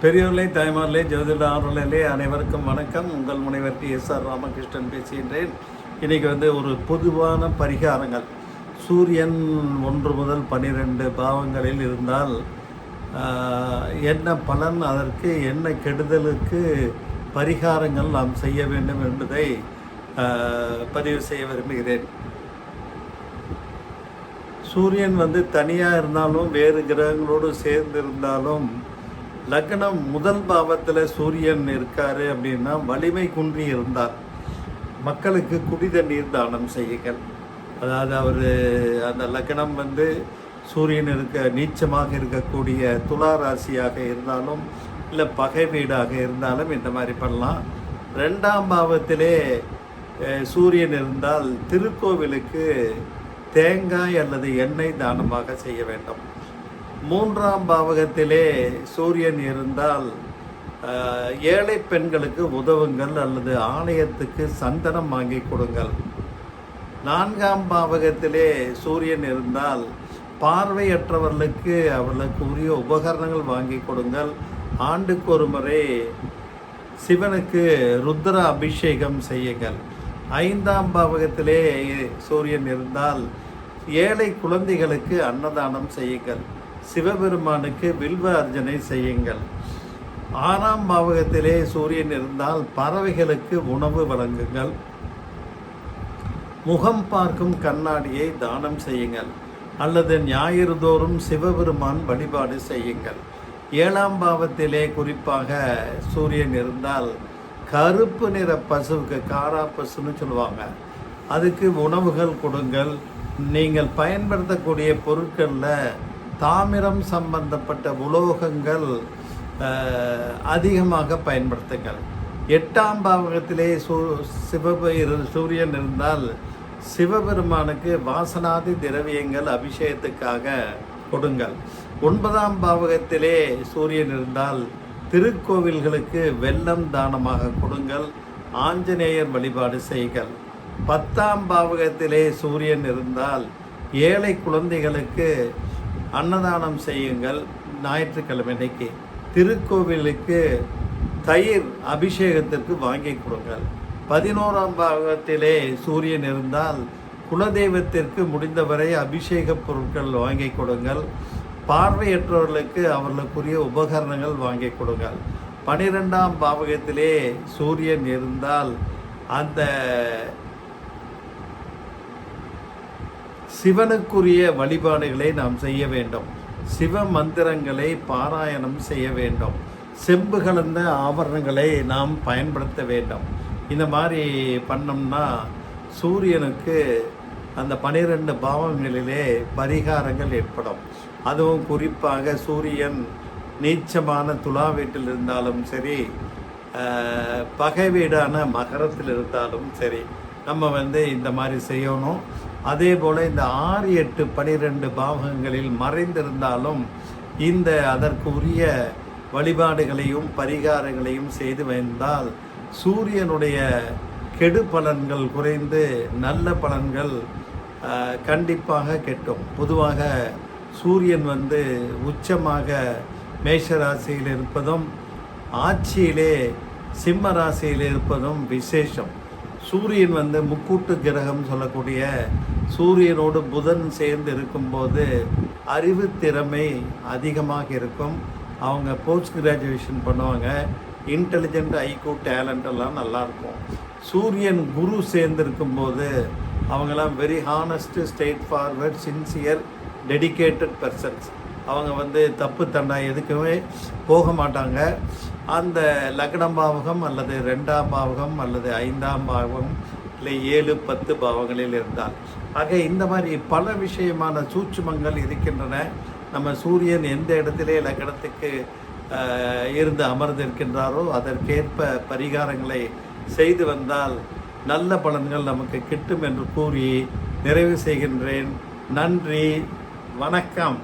பெரியோர்களே, தாய்மார்களே, ஜோதிட ஆர்வலர்களே அனைவருக்கும் வணக்கம். உங்கள் முனைவர் எஸ்.ஆர். ராமகிருஷ்ணன் பேசுகின்றேன். இன்றைக்கி ஒரு பொதுவான பரிகாரங்கள். சூரியன் 1 முதல் 12 பாவங்களில் இருந்தால் என்ன பலன், அதற்கு என்ன கெடுதலுக்கு பரிகாரங்கள் நாம் செய்ய வேண்டும் என்பதை பதிவு செய்ய விரும்புகிறேன். சூரியன் தனியாக இருந்தாலும் வேறு கிரகங்களோடு சேர்ந்து இருந்தாலும் லக்னம் முதல் பாவத்தில் சூரியன் இருக்கார் அப்படின்னா வலிமை குன்றி இருந்தார் மக்களுக்கு குடி தண்ணீர் தானம் செய்யுங்கள். அதாவது அவர் அந்த லக்னம் சூரியன் நீச்சமாக இருக்கக்கூடிய துலா ராசியாக இருந்தாலும் இல்லை பகை வீடாக இருந்தாலும் இந்த மாதிரி பண்ணலாம். 2ஆம் பாவத்திலே சூரியன் இருந்தால் திருக்கோவிலுக்கு தேங்காய் அல்லது எண்ணெய் தானமாக செய்ய வேண்டும். 3ஆம் பாவகத்திலே சூரியன் இருந்தால் ஏழை பெண்களுக்கு உதவுங்கள் அல்லது ஆலயத்துக்கு சந்தனம் வாங்கி கொடுங்கள். 4ஆம் பாவகத்திலே சூரியன் இருந்தால் பார்வையற்றவர்களுக்கு அவர்களுக்கு உரிய உபகரணங்கள் வாங்கி கொடுங்கள். ஆண்டுக்கு ஒரு முறை சிவனுக்கு ருத்ர அபிஷேகம் செய்யுங்கள். 5ஆம் பாவகத்திலே சூரியன் இருந்தால் ஏழை குழந்தைகளுக்கு அன்னதானம் செய்யுங்கள். சிவபெருமானுக்கு வில்வ அர்ச்சனை செய்யுங்கள். 6ஆம் பாவகத்திலே சூரியன் இருந்தால் பறவைகளுக்கு உணவு வழங்குங்கள். முகம் பார்க்கும் கண்ணாடியை தானம் செய்யுங்கள் அல்லது ஞாயிறு தோறும் சிவபெருமான் வழிபாடு செய்யுங்கள். 7ஆம் பாவத்திலே குறிப்பாக சூரியன் இருந்தால் கருப்பு நிற பசுவுக்கு காரா பசுன்னு சொல்லுவாங்க, அதுக்கு உணவுகள் கொடுங்கள். நீங்கள் பயன்படுத்தக்கூடிய பொருட்களில் தாமிரம் சம்பந்தப்பட்ட உலோகங்கள் அதிகமாக பயன்படுத்துங்கள். 8ஆம் பாவகத்திலே சூரியன் இருந்தால் சிவபெருமானுக்கு வாசனாதி திரவியங்கள் அபிஷேகத்துக்காக கொடுங்கள். 9ஆம் பாவகத்திலே சூரியன் இருந்தால் திருக்கோவில்களுக்கு வெல்லம் தானமாக கொடுங்கள். ஆஞ்சநேயர் வழிபாடு செய்கள். 10ஆம் பாவகத்திலே சூரியன் இருந்தால் ஏழை குழந்தைகளுக்கு அன்னதானம் செய்யுங்கள். ஞாயிற்றுக்கிழமைக்கு திருக்கோவிலுக்கு தயிர் அபிஷேகத்திற்கு வாங்கி கொடுங்கள். 11ஆம் பாவகத்திலே சூரியன் இருந்தால் குலதெய்வத்திற்கு முடிந்தவரை அபிஷேக பொருட்கள் வாங்கி கொடுங்கள். பார்வையற்றவர்களுக்கு அவர்களுக்குரிய உபகரணங்கள் வாங்கி கொடுங்கள். 12ஆம் பாவகத்திலே சூரியன் இருந்தால் அந்த சிவனுக்குரிய வழிபாடுகளை நாம் செய்ய வேண்டும். சிவ மந்திரங்களை பாராயணம் செய்ய வேண்டும். செம்பு கலந்த ஆபரணங்களை நாம் பயன்படுத்த வேண்டும். இந்த மாதிரி பண்ணோம்னா சூரியனுக்கு அந்த 12 பாவங்களிலே பரிகாரங்கள் ஏற்படும். அதுவும் குறிப்பாக சூரியன் நீச்சமான துலா வீட்டில் இருந்தாலும் சரி, பகை வீடான மகரத்தில் இருந்தாலும் சரி, நம்ம இந்த மாதிரி செய்யணும். அதே போல் இந்த 6, 8, 12 பாவகங்களில் மறைந்திருந்தாலும் அதற்கு உரிய வழிபாடுகளையும் பரிகாரங்களையும் செய்து வந்தால் சூரியனுடைய கெடு பலன்கள் குறைந்து நல்ல பலன்கள் கண்டிப்பாக கெட்டும். பொதுவாக சூரியன் உச்சமாக மேஷராசியில் இருப்பதும் ஆட்சியிலே சிம்ம ராசியில் இருப்பதும் விசேஷம். சூரியன் முக்கூட்டு கிரகம் சொல்லக்கூடிய சூரியனோடு புதன் சேர்ந்து இருக்கும்போது அறிவு திறமை அதிகமாக இருக்கும். அவங்க போஸ்ட் கிராஜுவேஷன் பண்ணுவாங்க. இன்டெலிஜென்ட், ஐக்யூ, டேலண்ட் எல்லாம் நல்லாயிருக்கும். சூரியன் குரு சேர்ந்து இருக்கும்போது அவங்கெல்லாம் very honest, straight forward, sincere, dedicated persons. அவங்க தப்பு தண்டா எதுக்குமே போக மாட்டாங்க. அந்த லக்னம் பாவகம் அல்லது 2ஆம் பாவகம் அல்லது 5ஆம் பாவகம் இல்லை 7, 10 பாவங்களில் இருந்தால் ஆக இந்த மாதிரி பல விஷயமான சூட்சுமங்கள் இருக்கின்றன. நம்ம சூரியன் எந்த இடத்திலே லக்னத்துக்கு இருந்து அமர்ந்திருக்கின்றாரோ அதற்கேற்ப பரிகாரங்களை செய்து வந்தால் நல்ல பலன்கள் நமக்கு கிட்டும் என்று கூறி நிறைவு செய்கின்றேன். நன்றி, வணக்கம்.